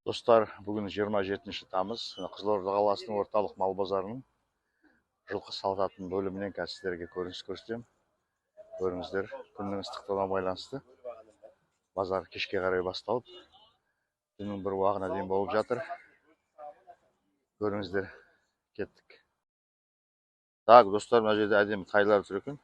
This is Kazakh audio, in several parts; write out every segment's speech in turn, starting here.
Достар, бүгін 27 тамыз Қызылорда қаласының орталық мал базарының жылқы сататын бөлімінен сіздерге көрініс көрсетемін. Көріңіздер, күннің ыстықтығына байланысты базар кешке қарай басталып, түннің бір уағына дейін болып жатыр. Көріңіздер, кеттік. Так, достар, мына жерде әдемі тайлар тұр екен.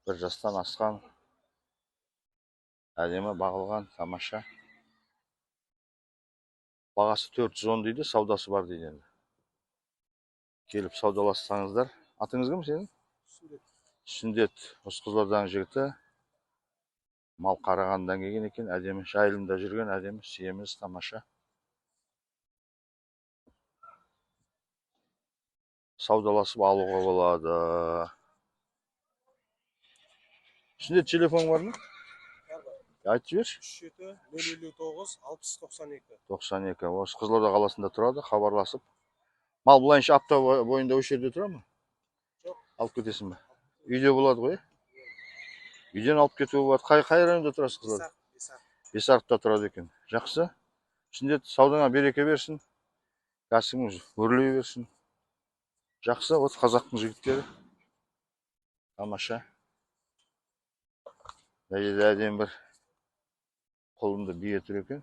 Бір жастан асқан, әдемі бағылған, тамаша. Бағасы 410 дейді, саудасы бар дейді. Келіп саудалассаңыздар. Атыңыз кім сенің? Сүндет. Осы Қызылорданың жігіті. Мал Қарағандыдан келген екен, әдемі жайылымда жүрген, әдемі семіз, тамаша. Саудаласып алуға болады. Сүндет, телефон бар ма? Айтып жіберші. 37-059-60-92. Осы Қызылорда қаласында тұрады, хабарласып. Мал бұлайынша апта бойында осы жерде тұра ма? Жоқ. Алып кетесің ба? Үйде болады ғой? Үйден алып кетуге болады. Қай районда тұрасыз Қызылорда? Бесарықта тұрады екен. Жақсы. Сүндет, саудаңа береке берсін. Кәсібіңіз өрлей берсін. Жақсы, от қазақтың жігіттері. Тамаша. Дәйеді әдем бір қолымды бие тұр екен.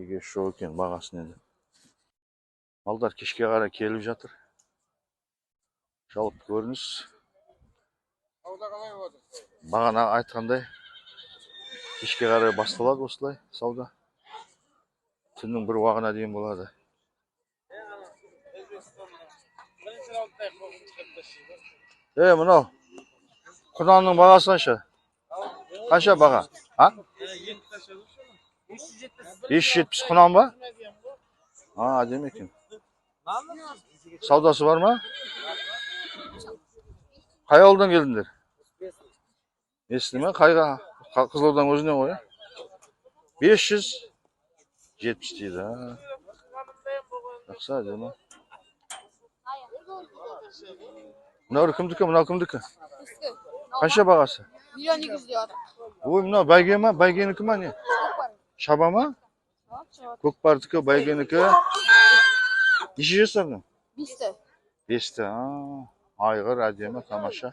Еге шоу екен, бағасын еді. Малдар кешке қарай келіп жатыр. Жалпы көрініс. Бағана айтқандай, кешке қарай басталады осылай сауда. Түннің бір уағына дейін болады. Мынау, құнанның бағасы қанша? Қанша баға? 570 құнан ба? Әдемі екен. Саудасы бар ма? Қай ауылдан келдіңдер? Естіді ме? Қайға? Қызылорданың өзінен ғой? 570 дейді. Жақсы, әдемі. Мынау кімдікі? Мынау кімдікі? Қанша бағасы? 1.200.000 деп жатыр. Ой, мынау бәйге ма? Бәйгенікі ма не? Шаба ма? Көкпардікі, бәйгенікі. Неше жасардың? 5-ті. 5-ті. Айғыр, әдемі, тамаша.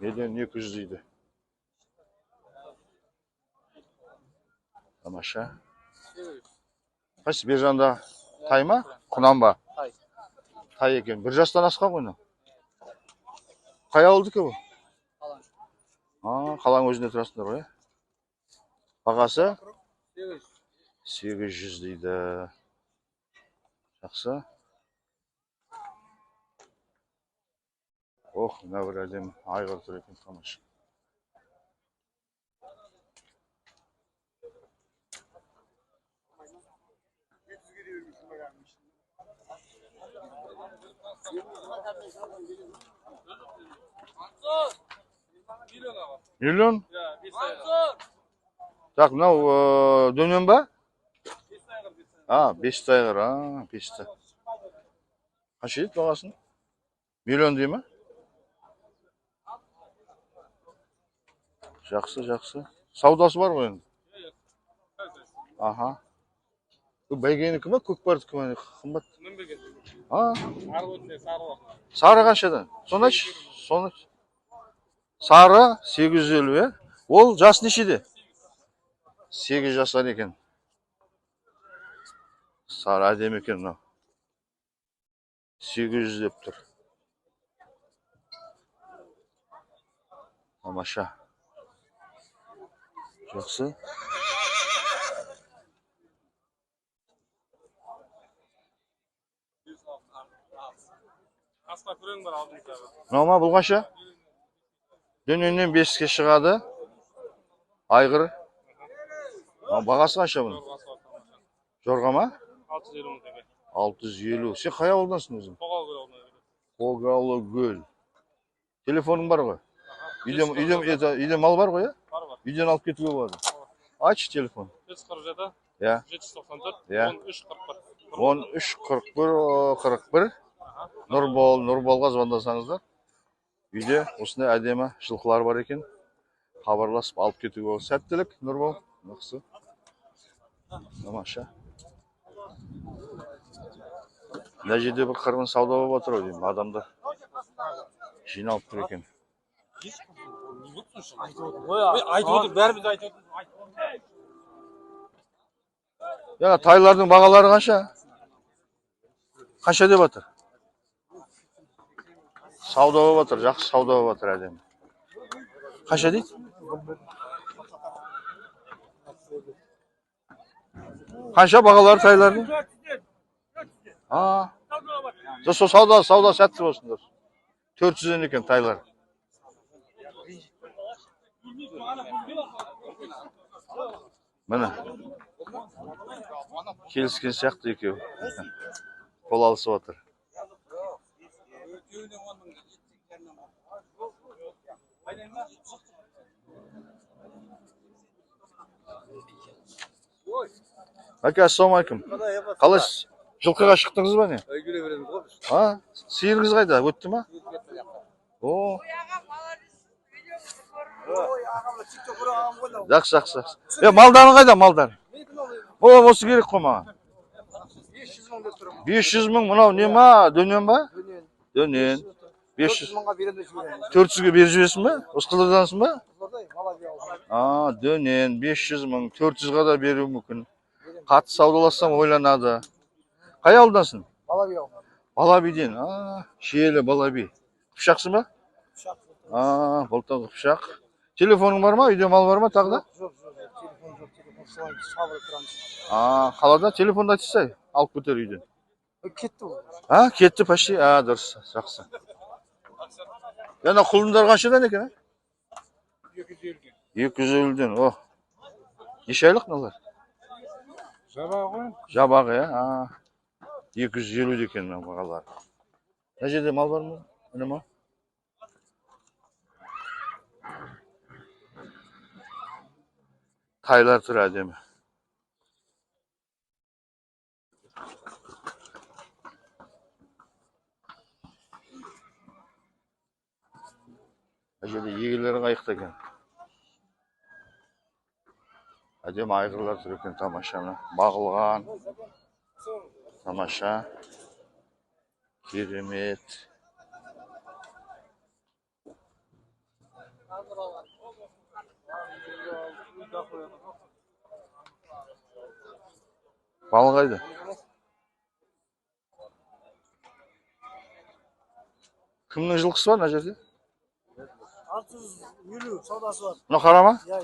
1.200.000 дейді. Тамаша. Қайсы, бер жанда тай ма? Құнан ба? Тай екен. Бір жастан асқан ғой. Қай ауылдікі бұл? Қалаң өзінде тұрасыңдар ғой. Бағасы? 800 дейді. Жақсы. Мына бір әдем айғыр тұр екен, тамаша. Миллион? Так, мынау дөнен ба? 5 айғыр, 5-ті. Қанша еді бағасын? Миллион дей ма? Жақсы, жақсы. Саудасы бар ғой енді? Бәйгенікі ма? Көкпардікі ма? Қымбат? Сары қаншадан? Соны айтшы. Сары 850, Ол жас нешеде? 8 жасар екен. Сары әдем екен мынау. 800 деп тұр. Тамаша. Жақсы. Мынау ма, бұл қанша? Дөненнен 5-ке шығады. Айғыр. Бағасы қанша бұның? Жорға ма? 650. Сен қай ауылдансың өзің? Қоғалы көл. Телефоның бар ғой? Үйде мал бар ғой? Үйден алып кетуге болады. Айтшы телефон. 547 794 1341. Нұрболға звондасаңыздар. Үйде осындай әдемі жылқылар бар екен. хабарласып алып кетуге болады. Сәттілік, Нұрбол. Жақсы. Тамаша. Мына жерде бір қырғын сауда болып отыр ау деймін. Адамдар жиналып тұр екен. Айтып отыр, бәріміз айтып отыр. Яна тайлардың бағалары қанша? Қанша деп отыр? Сауда болып отыр, жақсы сауда болып отыр әдемі. Қанша дейді? Қанша бағалары тайлардың? Сол сауда сәтті болсын. 400-ден екен тайлар. Міне. Келіскен сияқты екеу. Қол алысып отыр. Әке, ассалаумалейкум. Қалайсыз? Жылқыға шықтыңыз ба не? Өйгіле береміз ғой. Сиырыңыз қайда? Өтті ма? О. Жақсы. Малдарын қайда, малдар? Осы керек қой маған. 500 мың, мынау не ма? Дөнен ба? Дөнен. 400 мыңға беремін. 400-ге беріп жібересің ба? Осы Қызылордансың ба? Дөнен 500 мың, 400-ға да беру мүмкін. Қатты саудалассам ойланады. Қай ауылдансың? Балаби ауыл. Балабиден. Шиелі Балаби. Қыпшақсың ба? Қыпшақ. Былтыр Қыпшақ. Телефоның бар ма? Үйде мал бар ма тағы да? Жоқ, телефон жоқ, сылай шабырып тұрамыз. Қалада телефонда айтсай, алып кетер үйден. Кетті ол. Кетті почти. Дұрыс, жақсы. Яна құлындар қаншадан екен? 250-ден. Неше айлық мыналар? Жабағы, 250 екен бағалар. Мына жерде мал бар ма? Міне мал. Тайлар тұр әдемі. Мына жерде егелері қайықта екен. Әдемі айғырлар тұр екен, тамаша. Бағылған. Тамаша. Керемет. Бал қайда? Кімнің жылқысы бар мына жерде? 650 саудасы бар. Мына қара ма? Иә.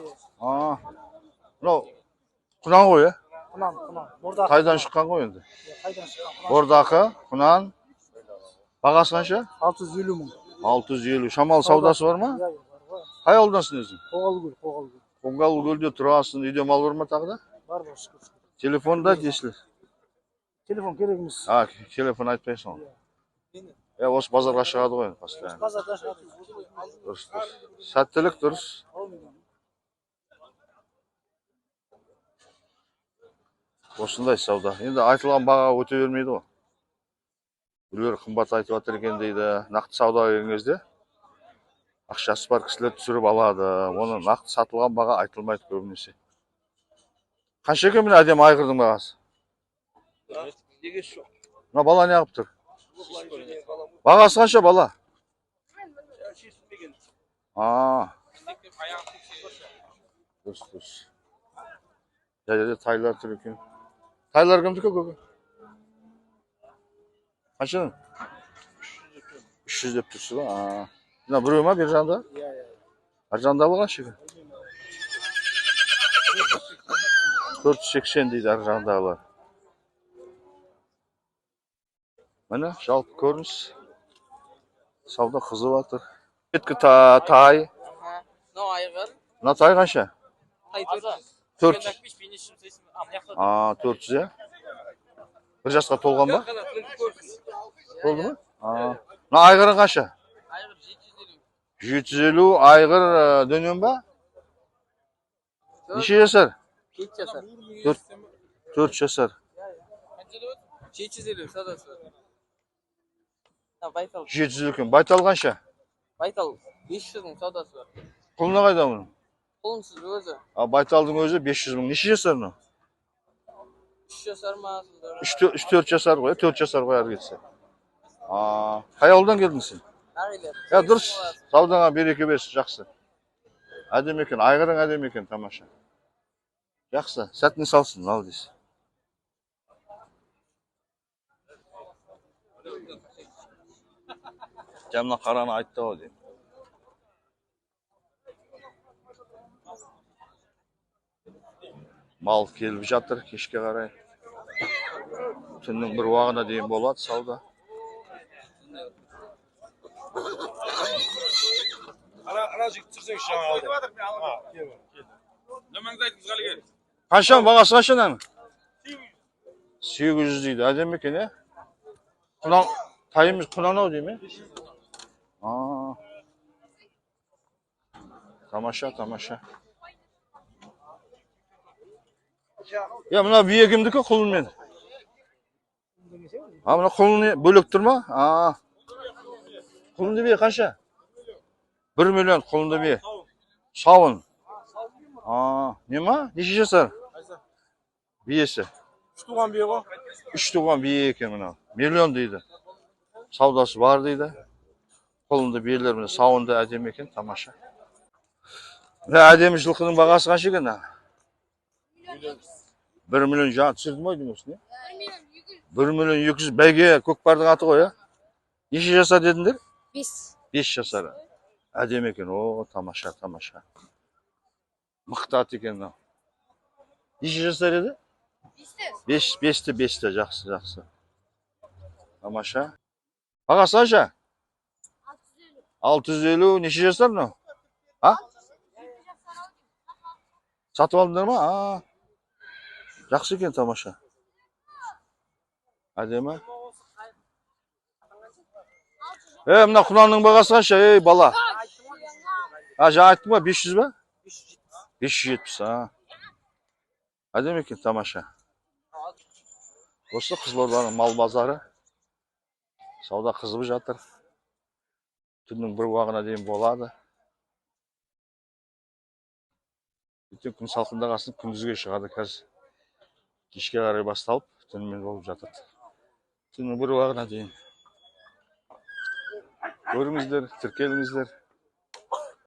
Мынау құнан ғой, Құнан. Қайдан шыққан ғой енді? Қайдан шыққан? Бордақы, құнан. Бағасы қанша? 650 мың. 650. Шамал саудасы бар ма? Иә, бар. Қай ауылдансың өзің? Қоғалкөл. Қоғалкөлде тұрасың. Үйде мал бар ма тағы да? Бар, шүкір. Телефонда дейсіз? Телефон керек емес. Телефон айтпайсың. Осы базарға шығады ғой постоянно. Базарда шығады. Дұрыс. Сәттілік дұрыс. Осындай сауда. Енді айтылған баға өте бермейді ғой. Біреулер қымбат айтып жатыр екен дейді. Нақты сауда келген кезде ақшасы бар кісілер түсіріп алады. Оны нақты сатылған баға айтылмайды көбінесе. Қанша екен міне әдемі айғырдың бағасы? Мына бала не қылып тұр? Бағасы қанша бала? Дұрыс. Жерде тайлар тұр екен. Тайлар кімдікі көбі? Қаншаның? 300 деп тұрсы ба? Мына біреу ма бер жағында? Иә. Ар жағында қанша екен? 480 дейді ар жағындағылар. Міне жалпы көрініс. Сауда қызып жатыр. Кеткі тай. Мынау айғыр. Мына тай қанша? Тай 400. 400, иә? Бір жасқа толған ба? Толды ма? Мына айғырың қанша? Айғыр 750. 750 айғыр дөнен ба? Неше жасар? 7 жасар. 4 жасар. 750 саудасы бар. Байтал. 700 екен. Байтал қанша? Байтал 500 мың саудасы бар. Құлына қайда мұның? Құлынсыз өзі. Байталдың өзі 500 мың. Неше жасар мынау? 3 жасар ма? 3-4 жасар ғой, 4 жасар ғой ары кетсе. Қай ауылдан келдің сен? Әрине. Дұрыс. Саудаңа береке берсін, жақсы. Әдемі екен, айғырың әдемі екен, тамаша. Жақсы, сәтін салсын, ал дейсің. Jamla qarani aytdi o deyim. Mal kelip жатыр kешке қарай. Түннің бір уағына дейін болады сауда. Ана жігіт түсірсеңіз жаңа алды. Қанша бағасы қанша нәнің? 800 дейді. Әдемі екен, е? Тайымыз құнан-ау дейм, е? Тамаша, тамаша. Ya mına bir yakımdaki kulun men. Mına kulun bölük durma. Kulun bir kaça? 1 milyon kulun bir. Savun. Ne ma? Neşe yaşar? Biyesi. 3 tuğan bir o. 3 tuğan bir ekan mına. Milyon deydi. Savdası var deydi. Kulunda birlerine savunda әдемі екен, tamamşa. Ve әдемі жылқының бағасы қанша екен? 1 milyon жаңа түсірдім ой деймін осыны. 1 milyon 200 бәйге көкпардың аты ғой, ya. Неше жасар дедіңдер? 5. 5 жасар. Әдемі екен, тамаша, тамаша. Мықты ат екен мынау. Неше жасар еді? 5'te, жақсы, жақсы. Тамаша. Бағасы қанша? 650, неше жасар мынау? Сатып алдыңдар ма? Жақсы екен, тамаша. Әдемі. Мына құнанның бағасы қанша, бала? Жаңа айттым ба, 500 ба? 570, Әдемі екен, тамаша. Осы Қызылорданың мал базары. Сауда қызып жатыр. Түннің бір уағына дейін болады. Ертең күн салқындағасын күндізге шығады қазір. Кешке қарай басталып, түнімен болып жатыр. Түннің бір уағына дейін. Көріңіздер, тіркеліңіздер.